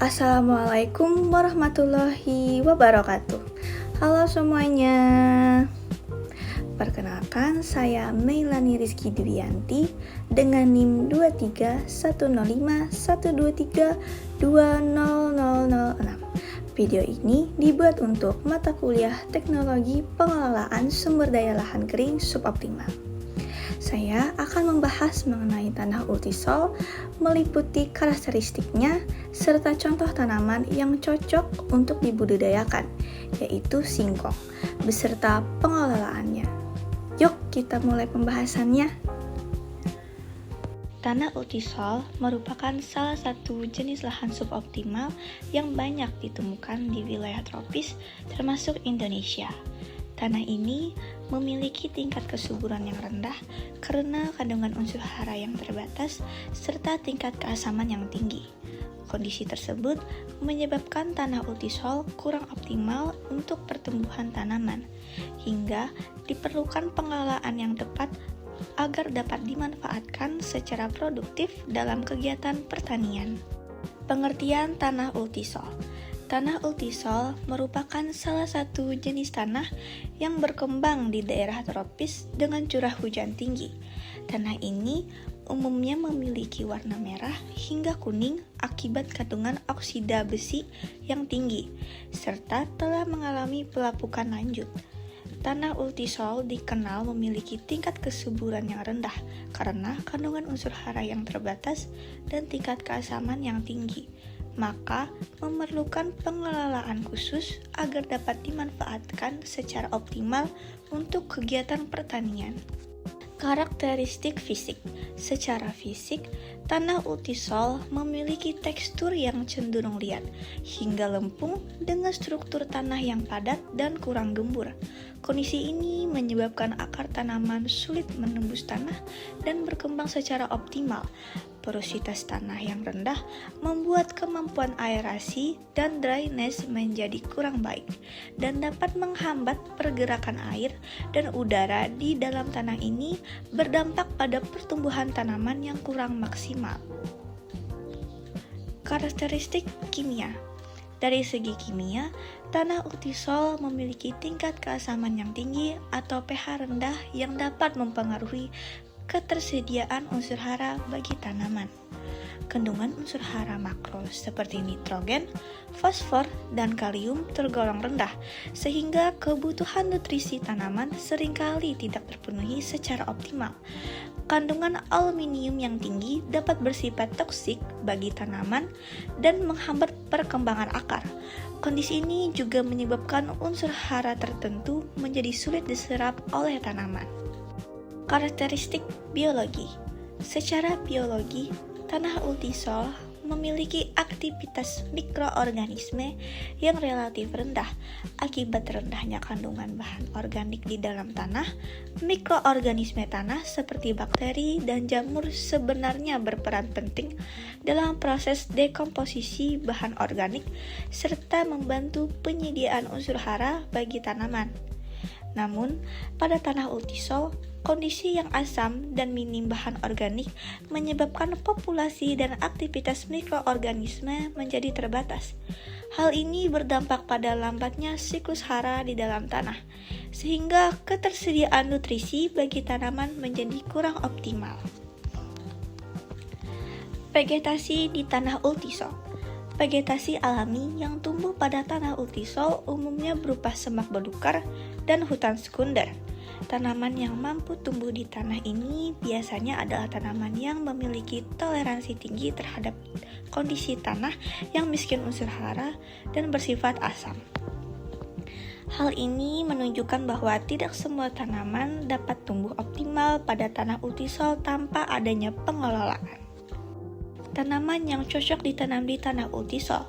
Assalamualaikum warahmatullahi wabarakatuh. Halo semuanya. Perkenalkan, saya Meilani Rizky Dwianti dengan NIM 2310512320006. Video ini dibuat untuk mata kuliah Teknologi Pengelolaan Sumber Daya Lahan Kering Suboptimal. Saya akan membahas mengenai tanah ultisol, meliputi karakteristiknya, serta contoh tanaman yang cocok untuk dibudidayakan, yaitu singkong, beserta pengelolaannya. Yuk kita mulai pembahasannya. Tanah ultisol merupakan salah satu jenis lahan suboptimal yang banyak ditemukan di wilayah tropis, termasuk Indonesia. Tanah ini memiliki tingkat kesuburan yang rendah karena kandungan unsur hara yang terbatas serta tingkat keasaman yang tinggi. Kondisi tersebut menyebabkan tanah ultisol kurang optimal untuk pertumbuhan tanaman, hingga diperlukan pengelolaan yang tepat agar dapat dimanfaatkan secara produktif dalam kegiatan pertanian. Pengertian tanah ultisol. Tanah ultisol merupakan salah satu jenis tanah yang berkembang di daerah tropis dengan curah hujan tinggi. Tanah ini umumnya memiliki warna merah hingga kuning akibat kandungan oksida besi yang tinggi, serta telah mengalami pelapukan lanjut. Tanah ultisol dikenal memiliki tingkat kesuburan yang rendah karena kandungan unsur hara yang terbatas dan tingkat keasaman yang tinggi, maka memerlukan pengelolaan khusus agar dapat dimanfaatkan secara optimal untuk kegiatan pertanian. Karakteristik fisik. Secara fisik, tanah ultisol memiliki tekstur yang cenderung liat hingga lempung dengan struktur tanah yang padat dan kurang gembur. Kondisi ini menyebabkan akar tanaman sulit menembus tanah dan berkembang secara optimal. Porositas tanah yang rendah membuat kemampuan aerasi dan drainase menjadi kurang baik dan dapat menghambat pergerakan air dan udara di dalam tanah ini, berdampak pada pertumbuhan tanaman yang kurang maksimal. Karakteristik kimia. Dari segi kimia, tanah ultisol memiliki tingkat keasaman yang tinggi atau pH rendah yang dapat mempengaruhi ketersediaan unsur hara bagi tanaman. Kandungan unsur hara makro seperti nitrogen, fosfor, dan kalium tergolong rendah, sehingga kebutuhan nutrisi tanaman seringkali tidak terpenuhi secara optimal. Kandungan aluminium yang tinggi dapat bersifat toksik bagi tanaman dan menghambat perkembangan akar. Kondisi ini juga menyebabkan unsur hara tertentu menjadi sulit diserap oleh tanaman. Karakteristik biologi. Secara biologi, tanah ultisol memiliki aktivitas mikroorganisme yang relatif rendah. Akibat rendahnya kandungan bahan organik di dalam tanah, mikroorganisme tanah seperti bakteri dan jamur sebenarnya berperan penting dalam proses dekomposisi bahan organik serta membantu penyediaan unsur hara bagi tanaman. Namun, pada tanah ultisol, kondisi yang asam dan minim bahan organik menyebabkan populasi dan aktivitas mikroorganisme menjadi terbatas. Hal ini berdampak pada lambatnya siklus hara di dalam tanah, sehingga ketersediaan nutrisi bagi tanaman menjadi kurang optimal. Vegetasi di tanah ultisol. Vegetasi alami yang tumbuh pada tanah ultisol umumnya berupa semak belukar dan hutan sekunder. Tanaman yang mampu tumbuh di tanah ini biasanya adalah tanaman yang memiliki toleransi tinggi terhadap kondisi tanah yang miskin unsur hara dan bersifat asam. Hal ini menunjukkan bahwa tidak semua tanaman dapat tumbuh optimal pada tanah ultisol tanpa adanya pengelolaan. Tanaman yang cocok ditanam di tanah ultisol.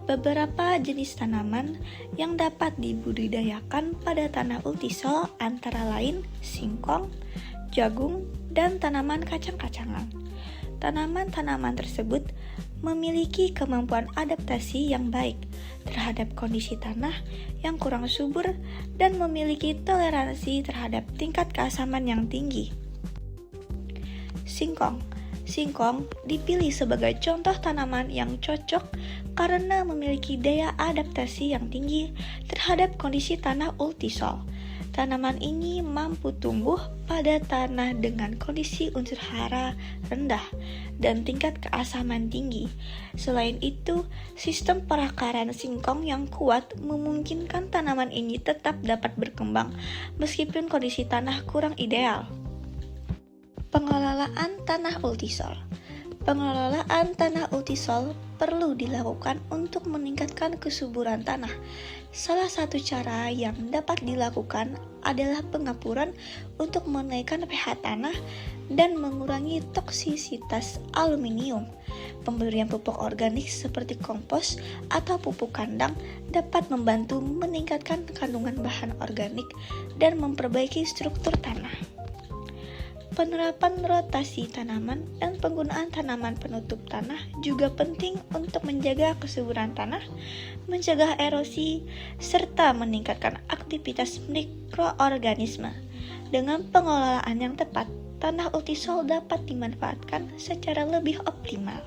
Beberapa jenis tanaman yang dapat dibudidayakan pada tanah ultisol antara lain singkong, jagung, dan tanaman kacang-kacangan. Tanaman-tanaman tersebut memiliki kemampuan adaptasi yang baik terhadap kondisi tanah yang kurang subur dan memiliki toleransi terhadap tingkat keasaman yang tinggi. Singkong. Singkong dipilih sebagai contoh tanaman yang cocok karena memiliki daya adaptasi yang tinggi terhadap kondisi tanah ultisol. Tanaman ini mampu tumbuh pada tanah dengan kondisi unsur hara rendah dan tingkat keasaman tinggi. Selain itu, sistem perakaran singkong yang kuat memungkinkan tanaman ini tetap dapat berkembang meskipun kondisi tanah kurang ideal. Pengelolaan tanah ultisol. Pengelolaan tanah ultisol perlu dilakukan untuk meningkatkan kesuburan tanah. Salah satu cara yang dapat dilakukan adalah pengapuran untuk menaikkan pH tanah dan mengurangi toksisitas aluminium. Pemberian pupuk organik seperti kompos atau pupuk kandang dapat membantu meningkatkan kandungan bahan organik dan memperbaiki struktur tanah. Penerapan rotasi tanaman dan penggunaan tanaman penutup tanah juga penting untuk menjaga kesuburan tanah, mencegah erosi, serta meningkatkan aktivitas mikroorganisme. Dengan pengelolaan yang tepat, tanah ultisol dapat dimanfaatkan secara lebih optimal.